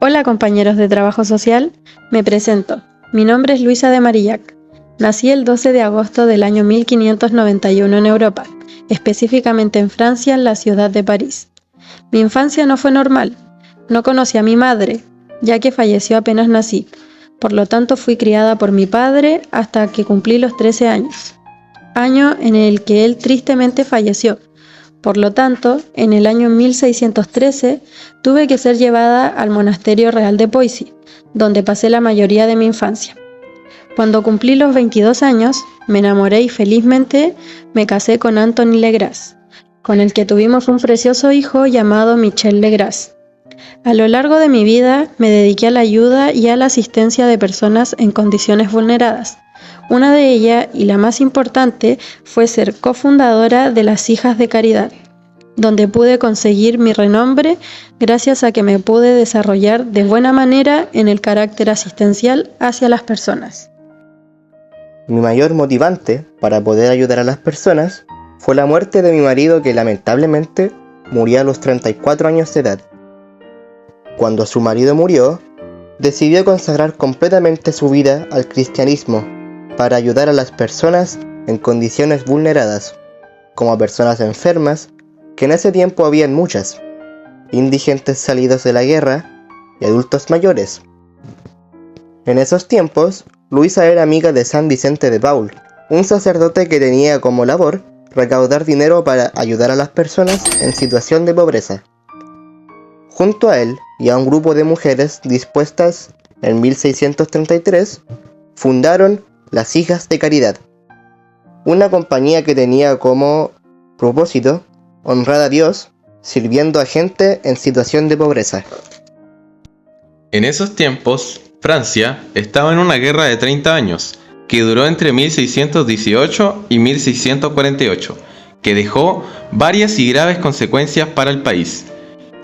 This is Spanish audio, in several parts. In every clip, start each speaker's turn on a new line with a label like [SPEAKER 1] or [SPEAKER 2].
[SPEAKER 1] Hola compañeros de trabajo social, me presento. Mi nombre es Luisa de Marillac. Nací el 12 de agosto del año 1591 en Europa, específicamente en Francia, en la ciudad de París. Mi infancia no fue normal. No conocí a mi madre, ya que falleció apenas nací. Por lo tanto, fui criada por mi padre hasta que cumplí los 13 años, año en el que él tristemente falleció. Por lo tanto, en el año 1613 tuve que ser llevada al monasterio real de Poissy, donde pasé la mayoría de mi infancia. Cuando cumplí los 22 años, me enamoré y felizmente me casé con Anthony Legras, con el que tuvimos un precioso hijo llamado Michel Legras. A lo largo de mi vida me dediqué a la ayuda y a la asistencia de personas en condiciones vulneradas. Una de ellas, y la más importante, fue ser cofundadora de las Hijas de Caridad, donde pude conseguir mi renombre gracias a que me pude desarrollar de buena manera en el carácter asistencial hacia las personas.
[SPEAKER 2] Mi mayor motivante para poder ayudar a las personas fue la muerte de mi marido, que lamentablemente murió a los 34 años de edad. Cuando su marido murió, decidió consagrar completamente su vida al cristianismo para ayudar a las personas en condiciones vulneradas, como a personas enfermas, que en ese tiempo habían muchas, indigentes salidos de la guerra y adultos mayores. En esos tiempos, Luisa era amiga de San Vicente de Paul, un sacerdote que tenía como labor recaudar dinero para ayudar a las personas en situación de pobreza. Junto a él y a un grupo de mujeres dispuestas, en 1633, fundaron las Hijas de Caridad, una compañía que tenía como propósito honrar a Dios sirviendo a gente en situación de pobreza.
[SPEAKER 3] En esos tiempos, Francia estaba en una guerra de 30 años, que duró entre 1618 y 1648, que dejó varias y graves consecuencias para el país.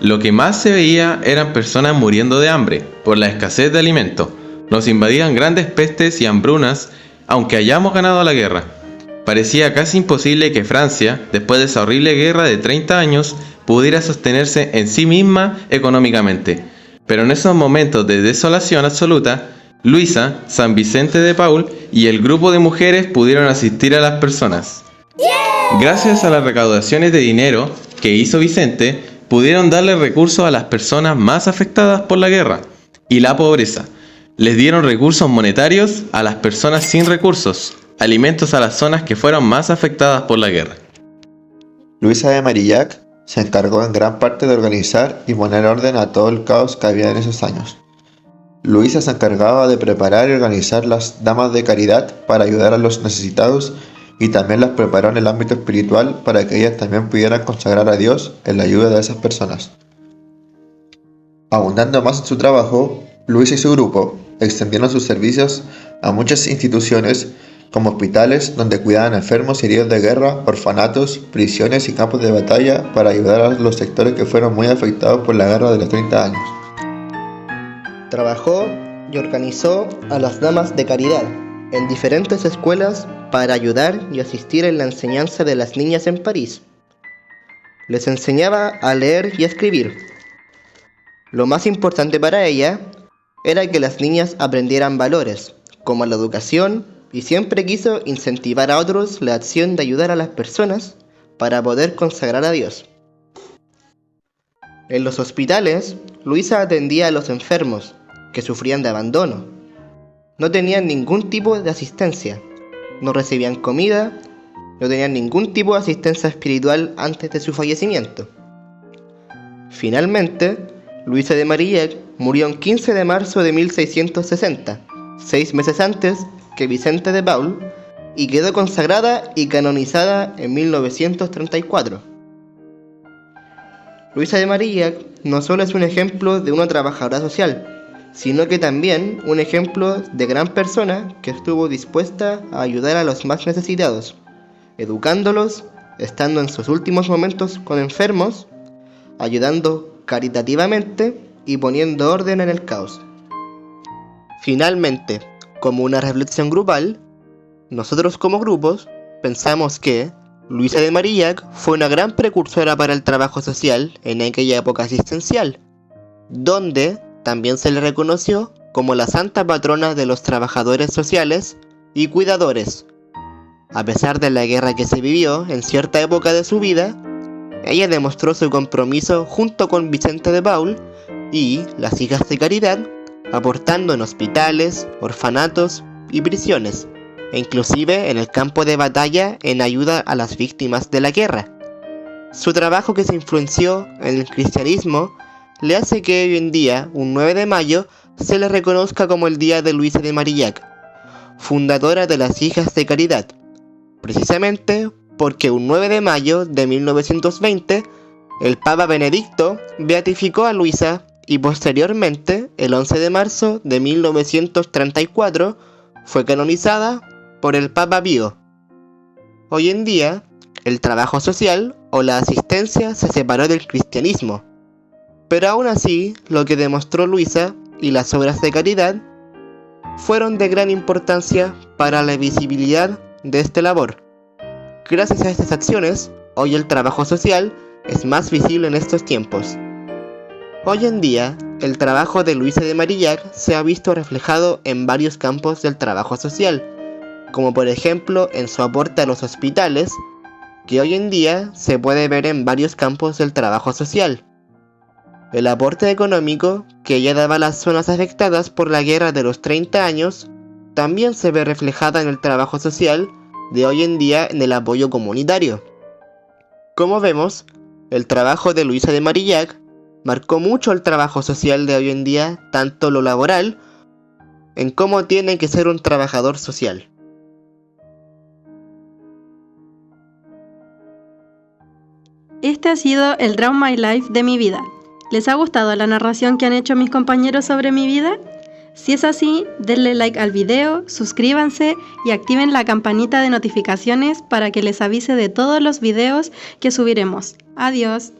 [SPEAKER 3] Lo que más se veía eran personas muriendo de hambre por la escasez de alimento. Nos invadían grandes pestes y hambrunas, aunque hayamos ganado la guerra. Parecía casi imposible que Francia, después de esa horrible guerra de 30 años, pudiera sostenerse en sí misma económicamente. Pero en esos momentos de desolación absoluta, Luisa, San Vicente de Paul y el grupo de mujeres pudieron asistir a las personas. Gracias a las recaudaciones de dinero que hizo Vicente, pudieron darle recursos a las personas más afectadas por la guerra y la pobreza. Les dieron recursos monetarios a las personas sin recursos, alimentos a las zonas que fueron más afectadas por la guerra.
[SPEAKER 4] Luisa de Marillac se encargó en gran parte de organizar y poner orden a todo el caos que había en esos años. Luisa se encargaba de preparar y organizar las damas de caridad para ayudar a los necesitados, y también las preparó en el ámbito espiritual para que ellas también pudieran consagrar a Dios en la ayuda de esas personas. Abundando más en su trabajo, Luisa y su grupo extendieron sus servicios a muchas instituciones, como hospitales donde cuidaban enfermos y heridos de guerra, orfanatos, prisiones y campos de batalla, para ayudar a los sectores que fueron muy afectados por la guerra de los 30 años.
[SPEAKER 2] Trabajó y organizó a las damas de caridad en diferentes escuelas para ayudar y asistir en la enseñanza de las niñas en París. Les enseñaba a leer y a escribir. Lo más importante para ella era que las niñas aprendieran valores, como la educación, y siempre quiso incentivar a otros la acción de ayudar a las personas para poder consagrar a Dios. En los hospitales, Luisa atendía a los enfermos que sufrían de abandono. No tenían ningún tipo de asistencia, no recibían comida, no tenían ningún tipo de asistencia espiritual antes de su fallecimiento. Finalmente, Luisa de Marillac murió el 15 de marzo de 1660, 6 meses antes que Vicente de Paul, y quedó consagrada y canonizada en 1934. Luisa de Marillac no solo es un ejemplo de una trabajadora social, sino que también un ejemplo de gran persona que estuvo dispuesta a ayudar a los más necesitados, educándolos, estando en sus últimos momentos con enfermos, ayudando caritativamente y poniendo orden en el caos. Finalmente, como una reflexión grupal, nosotros como grupos pensamos que Luisa de Marillac fue una gran precursora para el trabajo social en aquella época asistencial, donde también se le reconoció como la santa patrona de los trabajadores sociales y cuidadores. A pesar de la guerra que se vivió en cierta época de su vida, ella demostró su compromiso junto con Vicente de Paul y las Hijas de Caridad, aportando en hospitales, orfanatos y prisiones, e inclusive en el campo de batalla en ayuda a las víctimas de la guerra. Su trabajo, que se influenció en el cristianismo, le hace que hoy en día, un 9 de mayo, se le reconozca como el Día de Luisa de Marillac, fundadora de las Hijas de Caridad, precisamente porque un 9 de mayo de 1920, el Papa Benedicto beatificó a Luisa y posteriormente, el 11 de marzo de 1934, fue canonizada por el Papa Pío. Hoy en día, el trabajo social o la asistencia se separó del cristianismo, pero aún así, lo que demostró Luisa y las obras de caridad fueron de gran importancia para la visibilidad de esta labor. Gracias a estas acciones, hoy el trabajo social es más visible en estos tiempos. Hoy en día, el trabajo de Luisa de Marillac se ha visto reflejado en varios campos del trabajo social, como por ejemplo en su aporte a los hospitales, que hoy en día se puede ver en varios campos del trabajo social. El aporte económico que ella daba a las zonas afectadas por la guerra de los 30 años también se ve reflejada en el trabajo social de hoy en día en el apoyo comunitario. Como vemos, el trabajo de Luisa de Marillac marcó mucho el trabajo social de hoy en día, tanto lo laboral, en cómo tiene que ser un trabajador social.
[SPEAKER 1] Este ha sido el Draw My Life de mi vida. ¿Les ha gustado la narración que han hecho mis compañeros sobre mi vida? Si es así, denle like al video, suscríbanse y activen la campanita de notificaciones para que les avise de todos los videos que subiremos. Adiós.